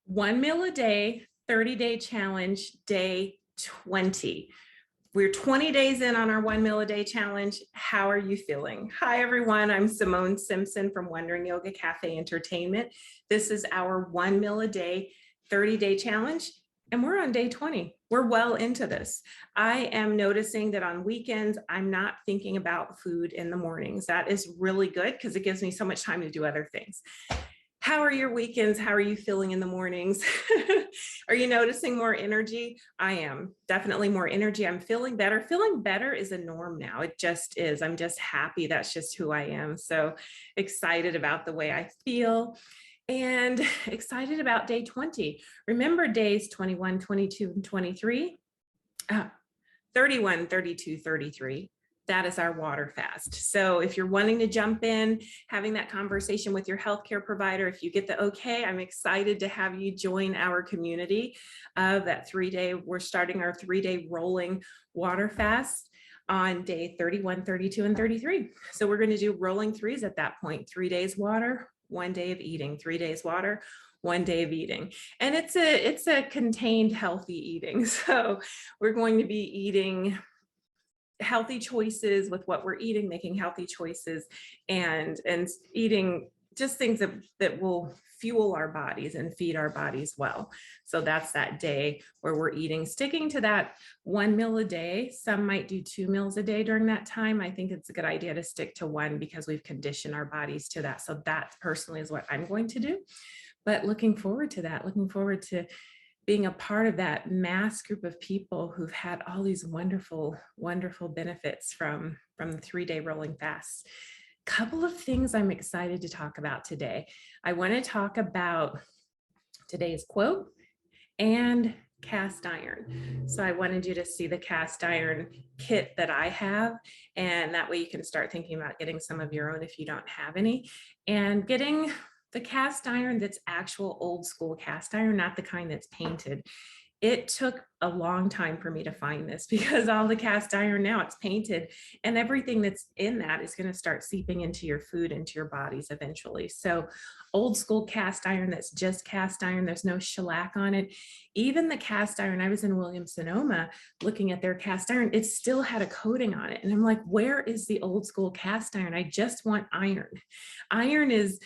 1 meal a day, 30-day challenge, day 20. We're 20 days in on our 1 meal a day challenge. How are you feeling? Hi, everyone. I'm Simone Simpson from Wondering Yoga Cafe Entertainment. This is our 1 meal a day, 30-day challenge, and we're on day 20. We're well into this. I am noticing that on weekends, I'm not thinking about food in the mornings. That is really good because it gives me so much time to do other things. How are your weekends? How are you feeling in the mornings? Are you noticing more energy? I am definitely more energy. I'm feeling better. Feeling better is a norm now. It just is. I'm just happy. That's just who I am. So excited about the way I feel and excited about day 20. Remember days 21, 22, and 23? 31, 32, 33. That is our water fast. So if you're wanting to jump in, having that conversation with your healthcare provider, if you get the okay, I'm excited to have you join our community of that 3-day. We're starting our 3-day rolling water fast on day 31, 32, and 33. So we're going to do rolling threes at that point. 3 days water, 1 day of eating, 3 days water, 1 day of eating. And it's a contained healthy eating. So we're going to be eating healthy choices with what we're eating, making healthy choices and eating just things that will fuel our bodies and feed our bodies well. So that's that day where we're eating, sticking to that 1 meal a day. Some might do 2 meals a day during that time. I think it's a good idea to stick to 1 because we've conditioned our bodies to that. So that personally is what I'm going to do. But looking forward to that, looking forward to being a part of that mass group of people who've had all these wonderful, wonderful benefits from the 3-day rolling fast. Couple of things I'm excited to talk about today. I want to talk about today's quote and cast iron. So I wanted you to see the cast iron kit that I have, and that way you can start thinking about getting some of your own if you don't have any, and getting the cast iron that's actual old school cast iron, not the kind that's painted. It took a long time for me to find this because all the cast iron now it's painted and everything that's in that is going to start seeping into your food, into your bodies eventually. So old school cast iron that's just cast iron, there's no shellac on it. Even the cast iron, I was in Williams-Sonoma looking at their cast iron, it still had a coating on it. And I'm like, where is the old school cast iron? I just want iron. Iron is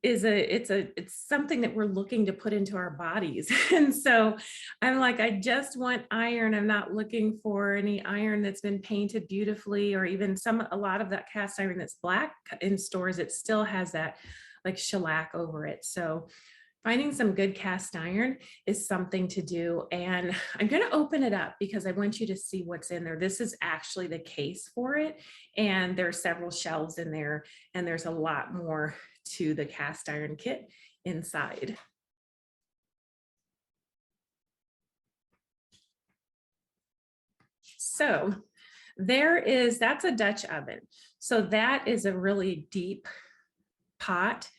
it's something that we're looking to put into our bodies. And so I'm like, I just want iron. I'm not looking for any iron that's been painted beautifully, or even a lot of that cast iron that's black in stores, it still has that like shellac over it. So finding some good cast iron is something to do. And I'm going to open it up because I want you to see what's in there. This is actually the case for it. And there are several shelves in there, and there's a lot more to the cast iron kit inside. So that's a Dutch oven. So that is a really deep pot.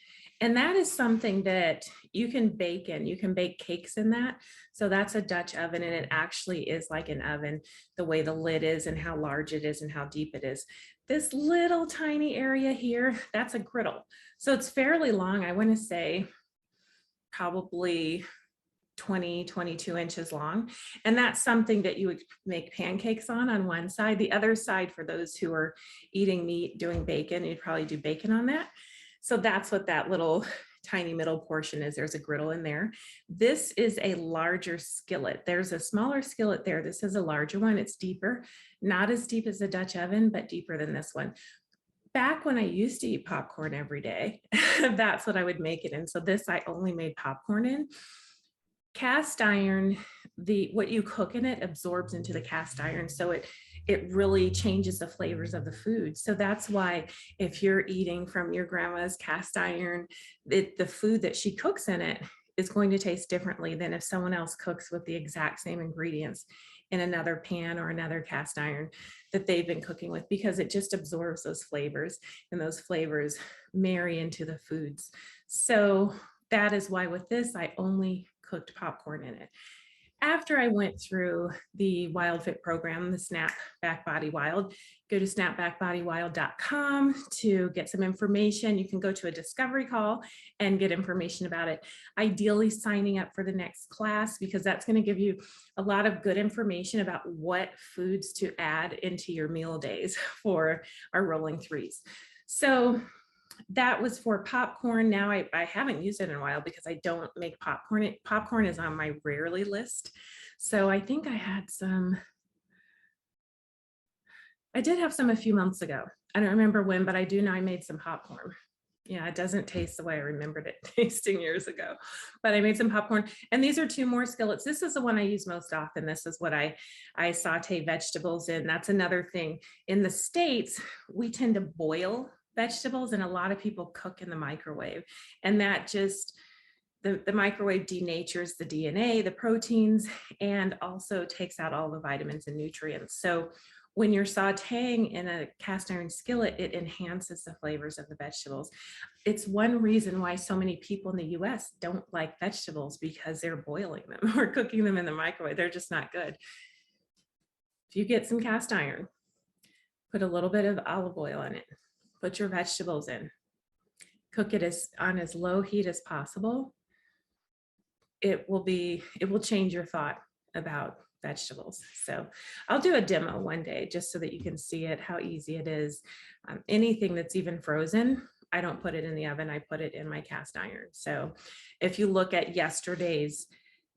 And that is something that you can bake in. You can bake cakes in that. So that's a Dutch oven, and it actually is like an oven, the way the lid is and how large it is and how deep it is. This little tiny area here, that's a griddle. So it's fairly long. I want to say probably 20, 22 inches long. And that's something that you would make pancakes on one side. The other side, for those who are eating meat, doing bacon, you'd probably do bacon on that. So that's what that little tiny middle portion is. There's a griddle in there. This is a larger skillet. There's a smaller skillet there. This is a larger one. It's deeper, not as deep as the Dutch oven, but deeper than this one. Back when I used to eat popcorn every day, that's what I would make it in. So this I only made popcorn in. Cast iron, what you cook in it absorbs into the cast iron. So it really changes the flavors of the food. So that's why if you're eating from your grandma's cast iron, the food that she cooks in it is going to taste differently than if someone else cooks with the exact same ingredients in another pan or another cast iron that they've been cooking with, because it just absorbs those flavors, and those flavors marry into the foods. So that is why with this, I only cooked popcorn in it. after I went through the Wild Fit program, the Snap Back Body Wild, go to snapbackbodywild.com to get some information. You can go to a discovery call and get information about it. Ideally signing up for the next class, because that's going to give you a lot of good information about what foods to add into your meal days for our rolling threes. So that was for popcorn. Now I haven't used it in a while because I don't make popcorn. Popcorn is on my rarely list. So I think I had some, I did have some a few months ago. I don't remember when, but I do know I made some popcorn. Yeah, it doesn't taste the way I remembered it tasting years ago, but I made some popcorn. And these are 2 more skillets. This is the one I use most often. This is what I saute vegetables in. That's another thing. In the States, we tend to boil vegetables, and a lot of people cook in the microwave. And that just, the microwave denatures the DNA, the proteins, and also takes out all the vitamins and nutrients. So when you're sauteing in a cast iron skillet, it enhances the flavors of the vegetables. It's one reason why so many people in the US don't like vegetables, because they're boiling them or cooking them in the microwave. They're just not good. If you get some cast iron, put a little bit of olive oil in it, put your vegetables in, cook it on as low heat as possible. It will change your thought about vegetables. So I'll do a demo one day just so that you can see it, how easy it is. Anything that's even frozen, I don't put it in the oven. I put it in my cast iron. So if you look at yesterday's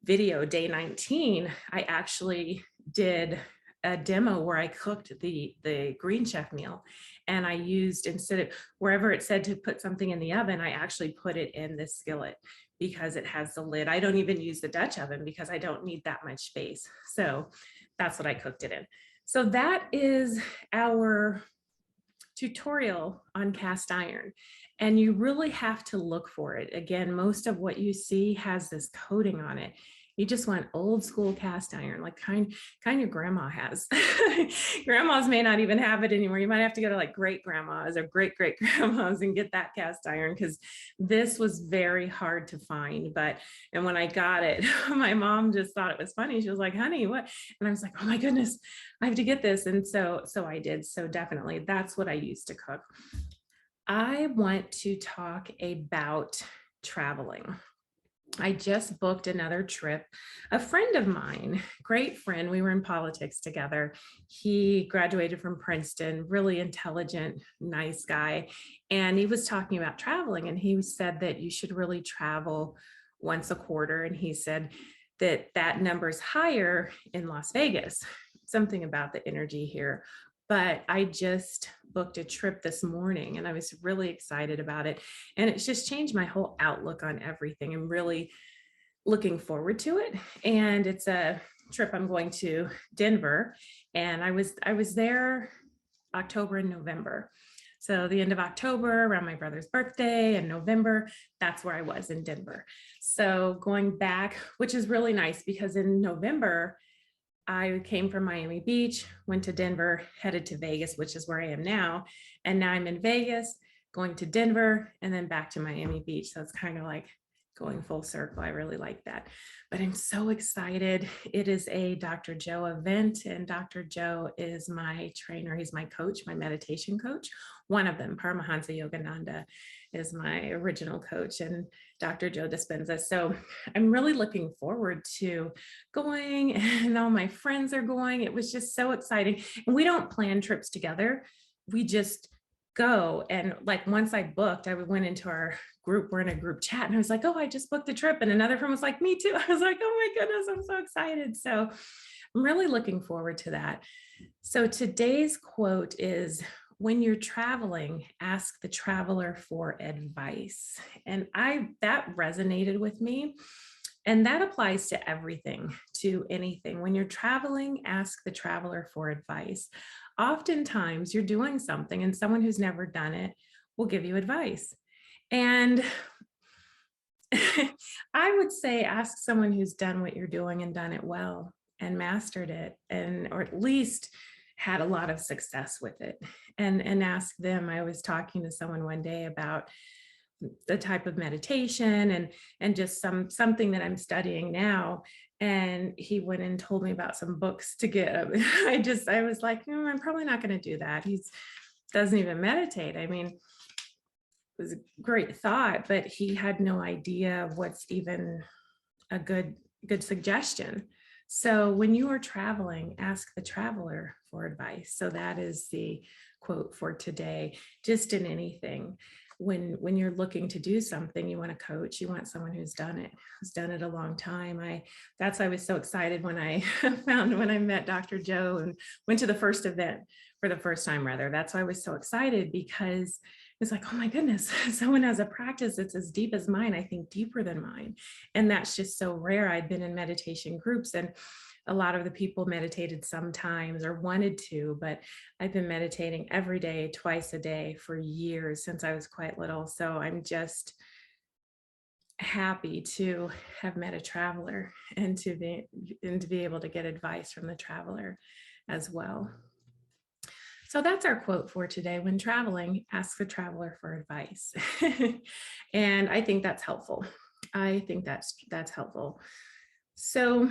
video, day 19, I actually did a demo where I cooked the Green Chef meal, and I used, instead of wherever it said to put something in the oven, I actually put it in this skillet because it has the lid. I don't even use the Dutch oven because I don't need that much space. So that's what I cooked it in. So that is our tutorial on cast iron. And you really have to look for it. Again, most of what you see has this coating on it. You just want old school cast iron, like kind your grandma has. Grandmas may not even have it anymore. You might have to go to like great grandmas or great grandmas and get that cast iron, because this was very hard to find. And when I got it, my mom just thought it was funny. She was like, honey, what? And I was like, oh my goodness, I have to get this. And so I did. So definitely that's what I used to cook. I want to talk about traveling. I just booked another trip. A friend of mine, great friend, we were in politics together. He graduated from Princeton, really intelligent, nice guy. And he was talking about traveling, and he said that you should really travel once a quarter. And he said that number is higher in Las Vegas, something about the energy here. But I just booked a trip this morning and I was really excited about it. And it's just changed my whole outlook on everything. I'm really looking forward to it. And it's a trip, I'm going to Denver. And I was there October and November. So the end of October, around my brother's birthday, and November, that's where I was in Denver. So going back, which is really nice, because in November, I came from Miami Beach, went to Denver, headed to Vegas, which is where I am now. And now I'm in Vegas, going to Denver, and then back to Miami Beach. So it's kind of like going full circle. I really like that. But I'm so excited. It is a Dr. Joe event, and Dr. Joe is my trainer. He's my coach, my meditation coach. One of them, Paramahansa Yogananda, is my original coach, and Dr. Joe Dispenza. So I'm really looking forward to going, and all my friends are going. It was just so exciting. And we don't plan trips together. We just go. And like once I booked, I went into our group, we're in a group chat, and I was like, oh, I just booked the trip. And another friend was like, me too. I was like, oh my goodness, I'm so excited. So I'm really looking forward to that. So today's quote is, when you're traveling, ask the traveler for advice. And that resonated with me. And that applies to everything, to anything. When you're traveling, ask the traveler for advice. Oftentimes you're doing something and someone who's never done it will give you advice. And I would say ask someone who's done what you're doing and done it well and mastered it, or at least had a lot of success with it, and ask them. I was talking to someone one day about the type of meditation and just something that I'm studying now. And he went and told me about some books to get. I was like, I'm probably not going to do that. He doesn't even meditate. I mean, it was a great thought, but he had no idea what's even a good suggestion. So when you are traveling, ask the traveler for advice. So that is the quote for today. Just in anything, when you're looking to do something, you want a coach, you want someone who's done it a long time. That's why I was so excited when I when I met Dr. Joe and went to the first event for the first time, rather. That's why I was so excited, because it's like, oh my goodness, someone has a practice that's as deep as mine, I think deeper than mine. And that's just so rare. I'd been in meditation groups, and a lot of the people meditated sometimes or wanted to, but I've been meditating every day, twice a day for years, since I was quite little. So I'm just happy to have met a traveler and to be able to get advice from the traveler as well. So that's our quote for today. When traveling, ask the traveler for advice. And I think that's helpful. I think that's helpful. So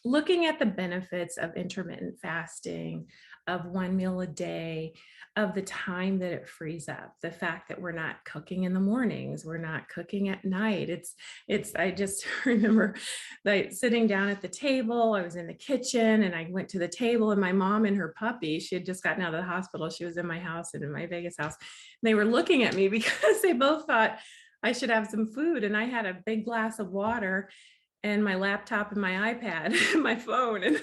looking at the benefits of intermittent fasting, of one meal a day, of the time that it frees up, the fact that we're not cooking in the mornings, we're not cooking at night. I just remember like sitting down at the table, I was in the kitchen and I went to the table, and my mom and her puppy, she had just gotten out of the hospital. She was in my house and in my Vegas house. They were looking at me because they both thought I should have some food. And I had a big glass of water and my laptop and my iPad and my phone, and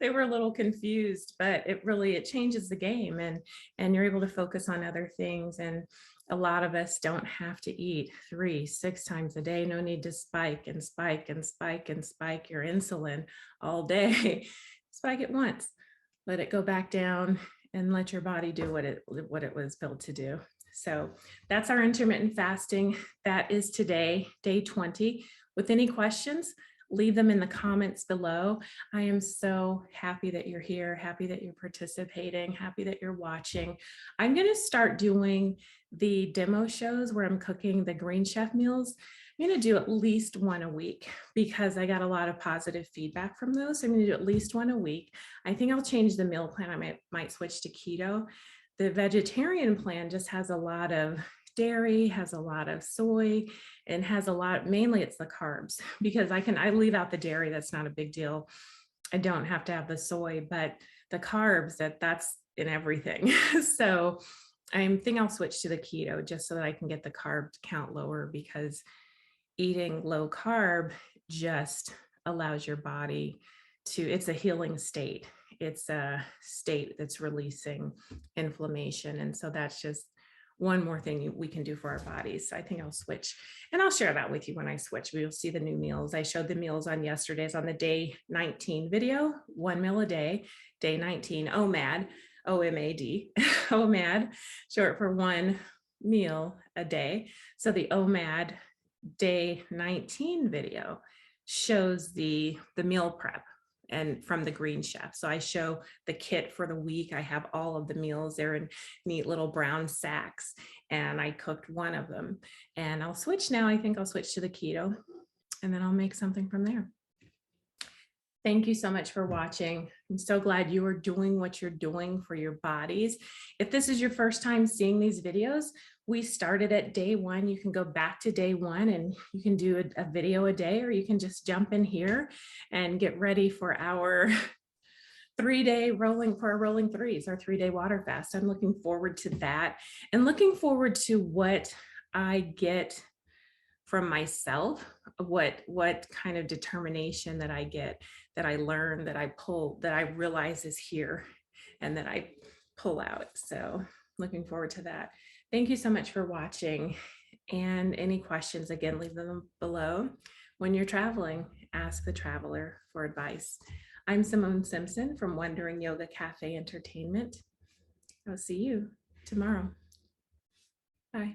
they were a little confused, but it changes the game, and you're able to focus on other things. And a lot of us don't have to eat 3-6 times a day. No need to spike and spike and spike and spike your insulin all day. Spike it once, let it go back down, and let your body do what it was built to do. So that's our intermittent fasting. That is today, day 20. With any questions, leave them in the comments below. I am so happy that you're here, happy that you're participating, happy that you're watching. I'm going to start doing the demo shows where I'm cooking the Green Chef meals. I'm going to do at least one a week because I got a lot of positive feedback from those. So I'm going to do at least one a week. I think I'll change the meal plan. I might switch to keto. The vegetarian plan just has a lot of dairy, has a lot of soy, and has a lot, mainly it's the carbs, because I leave out the dairy. That's not a big deal. I don't have to have the soy, but the carbs, that's in everything. So I think I'll switch to the keto just so that I can get the carb count lower, because eating low carb just allows your body to, it's a healing state. It's a state that's releasing inflammation. And so that's just one more thing we can do for our bodies. So I think I'll switch, and I'll share that with you when I switch. We'll see the new meals. I showed the meals on yesterday's on the day 19 video, one meal a day, day 19, OMAD, OMAD, OMAD, short for one meal a day. So the OMAD day 19 video shows the meal prep and from the Green Chef. So I show the kit for the week. I have all of the meals there in neat little brown sacks, and I cooked one of them. And I'll switch now. I think I'll switch to the keto, and then I'll make something from there. Thank you so much for watching. I'm so glad you are doing what you're doing for your bodies. If this is your first time seeing these videos, we started at day 1. You can go back to day 1 and you can do a video a day, or you can just jump in here and get ready for our 3-day rolling 3s, our 3-day water fast. I'm looking forward to that, and looking forward to what I get from myself, what kind of determination that I get, that I learn, that I pull, that I realize is here, and that I pull out. So looking forward to that. Thank you so much for watching, and any questions, again, leave them below. When you're traveling, ask the traveler for advice. I'm Simone Simpson from Wondering Yoga Cafe Entertainment. I'll see you tomorrow. Bye.